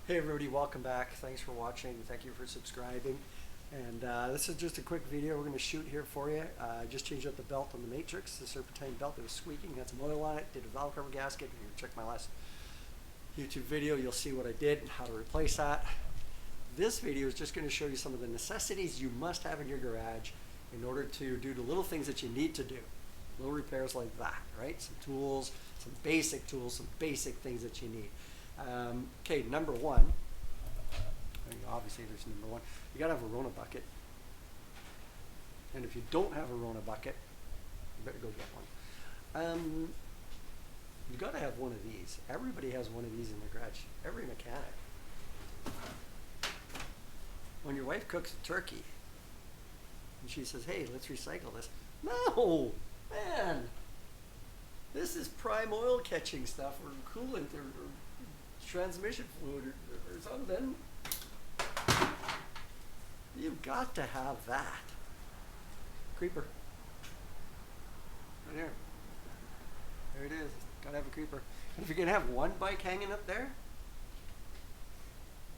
Hey everybody, welcome back. Thanks for watching. Thank you for subscribing. And this is just a quick video we're going to shoot here for you. I just changed out the belt on the Matrix, the serpentine belt that was squeaking, had some oil on it, did a valve cover gasket. If you check my last YouTube video, you'll see what I did and how to replace that. This video is just going to show you some of the necessities you must have in your garage in order to do the little things that you need to do. Little repairs like that, right? Some tools, some basic things that you need. Okay, number one, obviously there's number one, you gotta have a Rona bucket. And if you don't have a Rona bucket, you better go get one. You gotta have one of these. Everybody has one of these in their garage, every mechanic. When your wife cooks a turkey, and she says, hey, let's recycle this. No, man, this is prime oil catching stuff or coolant or transmission fluid or something. You've got to have that. Creeper. Right there. There it is. Gotta have a creeper. And if you're gonna have one bike hanging up there,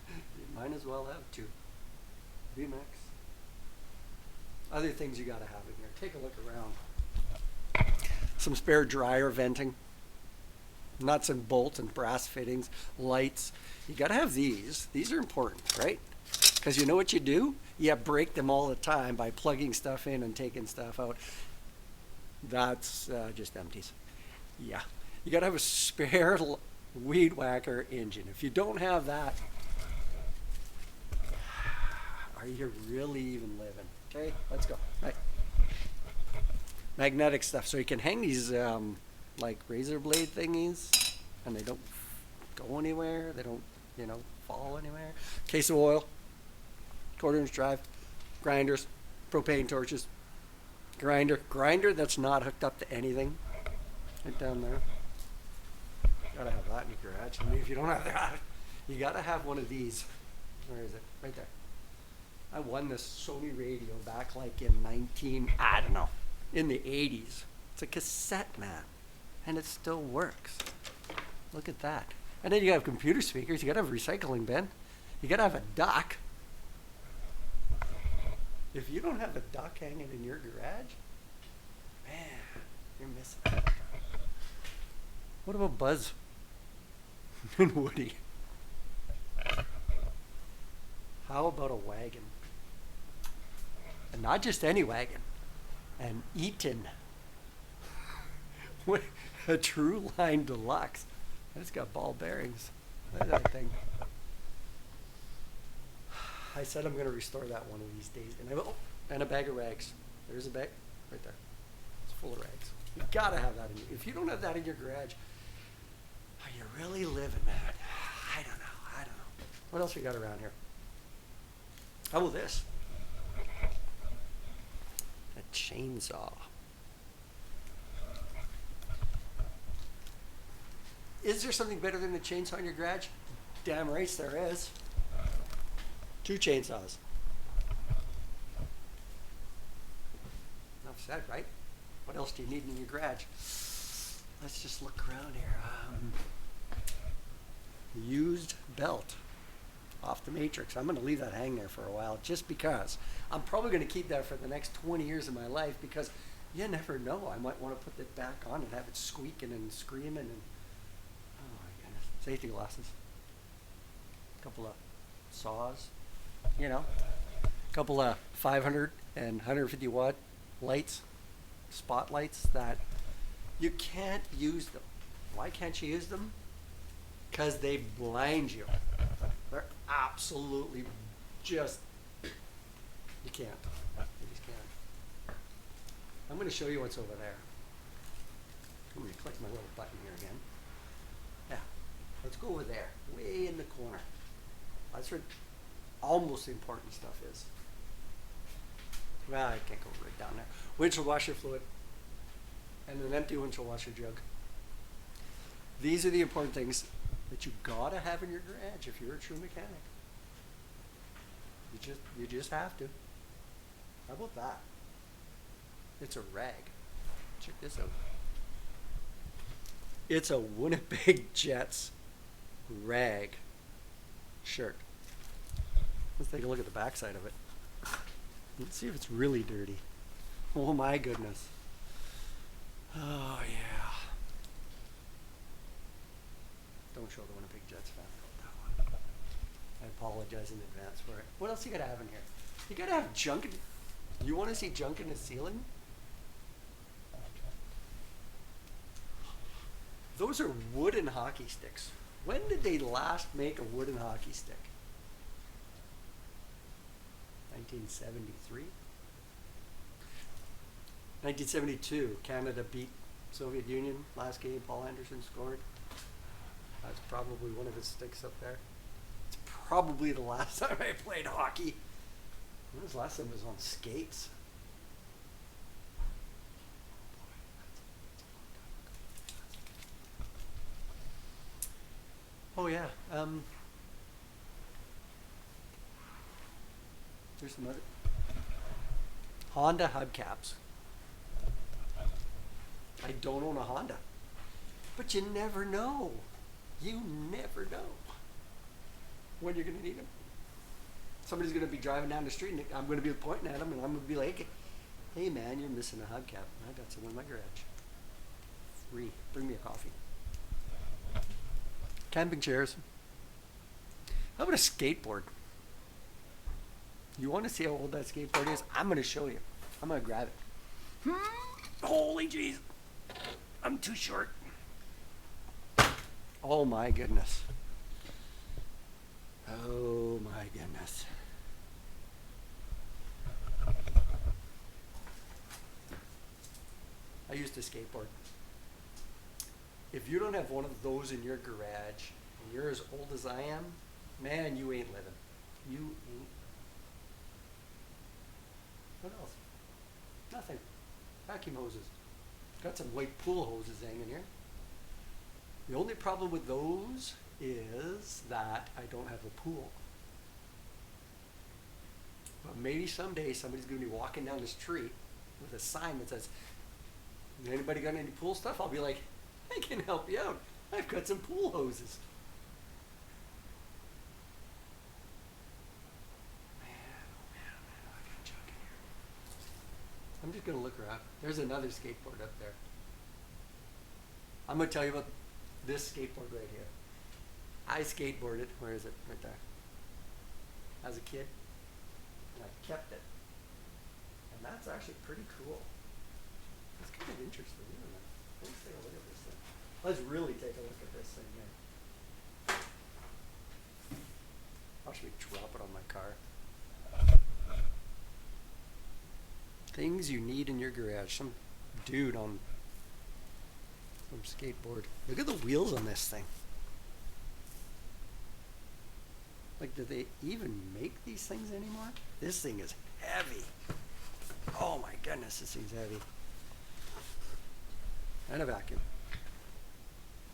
you might as well have two. VMAX. Other things you gotta have in here. Take a look around. Some spare dryer venting. Nuts and bolts and brass fittings, lights. You gotta have these. These are important, right? Because you know what you do? You break them all the time by plugging stuff in and taking stuff out. That's just empties. Yeah. You gotta have a spare weed whacker engine. If you don't have that, are you really even living? Okay, let's go. Right. Magnetic stuff. So you can hang these like razor blade thingies, and they don't go anywhere. They don't, fall anywhere. Case of oil, quarter-inch drive, grinders, propane torches, grinder that's not hooked up to anything. Right down there. Gotta have that in your garage. I mean, if you don't have that, you gotta have one of these. Where is it? Right there. I won this Sony radio back like in in the 80s. It's a cassette, man. And it still works. Look at that. And then you have computer speakers. You gotta have a recycling bin. You gotta have a dock. If you don't have a dock hanging in your garage, man, you're missing it. What about Buzz and Woody? How about a wagon? And not just any wagon. An Eaton. A True Line Deluxe. And it's got ball bearings. Look at that thing. I said I'm going to restore that one of these days. And I will. And a bag of rags. There's a bag right there. It's full of rags. You got to have that in. If you don't have that in your garage, are you really living, man? I don't know. What else we got around here? How about this? A chainsaw. Is there something better than a chainsaw in your garage? Damn right there is. 2 chainsaws. Enough said, right? What else do you need in your garage? Let's just look around here. Used belt off the Matrix. I'm going to leave that hang there for a while just because. I'm probably going to keep that for the next 20 years of my life because you never know. I might want to put it back on and have it squeaking and screaming and safety glasses, a couple of saws, a couple of 500 and 150 watt lights, spotlights that you can't use them. Why can't you use them? Because they blind you. They're absolutely just, you can't. You just can't. I'm going to show you what's over there. I'm going to click my little button here again. Yeah. Let's go over there, way in the corner. That's where almost the important stuff is. Well, I can't go right down there. Windshield washer fluid and an empty windshield washer jug. These are the important things that you gotta have in your garage if you're a true mechanic. You just have to. How about that? It's a rag. Check this out. It's a Winnipeg Jets rag shirt. Let's take a look at the backside of it. Let's see if it's really dirty. Oh my goodness. Oh yeah. Don't show the Winnipeg Jets fan about that one. I apologize in advance for it. What else you gotta have in here? You gotta have junk in. You want to see junk in the ceiling? Those are wooden hockey sticks. When did they last make a wooden hockey stick? 1973? 1972, Canada beat Soviet Union. Last game, Paul Anderson scored. That's probably one of his sticks up there. It's probably the last time I played hockey. When was the last time I was on skates? Oh yeah. There's some other Honda hubcaps. I don't own a Honda, but you never know. You never know when you're gonna need them. Somebody's gonna be driving down the street, and I'm gonna be pointing at them, and I'm gonna be like, "Hey man, you're missing a hubcap. I got some in my garage. Free. Bring me a coffee." Camping chairs. How about a skateboard? You want to see how old that skateboard is? I'm going to show you. I'm going to grab it. Holy jeez. I'm too short. Oh my goodness. Oh my goodness. I used to skateboard. If you don't have one of those in your garage, and you're as old as I am, man, you ain't living. You ain't. What else? Nothing. Vacuum hoses. Got some white pool hoses hanging here. The only problem with those is that I don't have a pool. But maybe someday somebody's going to be walking down the street with a sign that says, "Anybody got any pool stuff?" I'll be like, "I can help you out. I've got some pool hoses." Man, oh man, I got junk in here. I'm just gonna look around. There's another skateboard up there. I'm gonna tell you about this skateboard right here. I skateboarded, where is it? Right there. As a kid. And I kept it. And that's actually pretty cool. It's kind of interesting, isn't it? Let's take a look at this thing. Let's really take a look at this thing here. Watch me drop it on my car. Things you need in your garage. Some dude on some skateboard. Look at the wheels on this thing. Like, do they even make these things anymore? This thing is heavy. Oh my goodness, this thing's heavy. And a vacuum.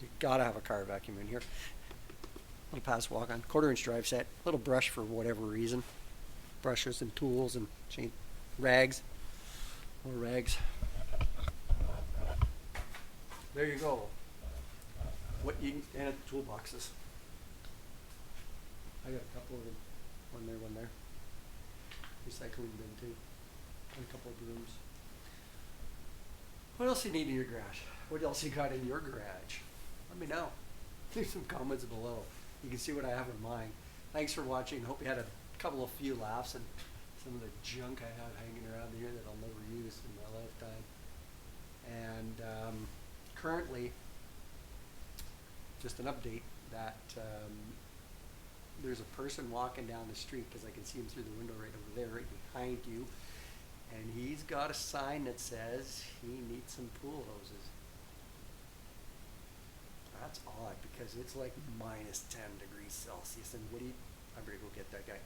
You gotta have a car vacuum in here. Little pass walk on. 1/4 inch drive set. Little brush for whatever reason. Brushes and tools and chain rags. More rags. There you go. What you and toolboxes. I got a couple of them. One there. Recycling bin too. And a couple of brooms. What else you need in your garage? What else you got in your garage? Let me know. Leave some comments below. You can see what I have in mine. Thanks for watching. Hope you had a few laughs and some of the junk I have hanging around here that I'll never use in my lifetime. And currently, just an update that there's a person walking down the street, because I can see him through the window right over there, right behind you, and he's got a sign that says he needs some pool hoses. That's odd, because it's like -10 degrees Celsius, and I better go get that guy.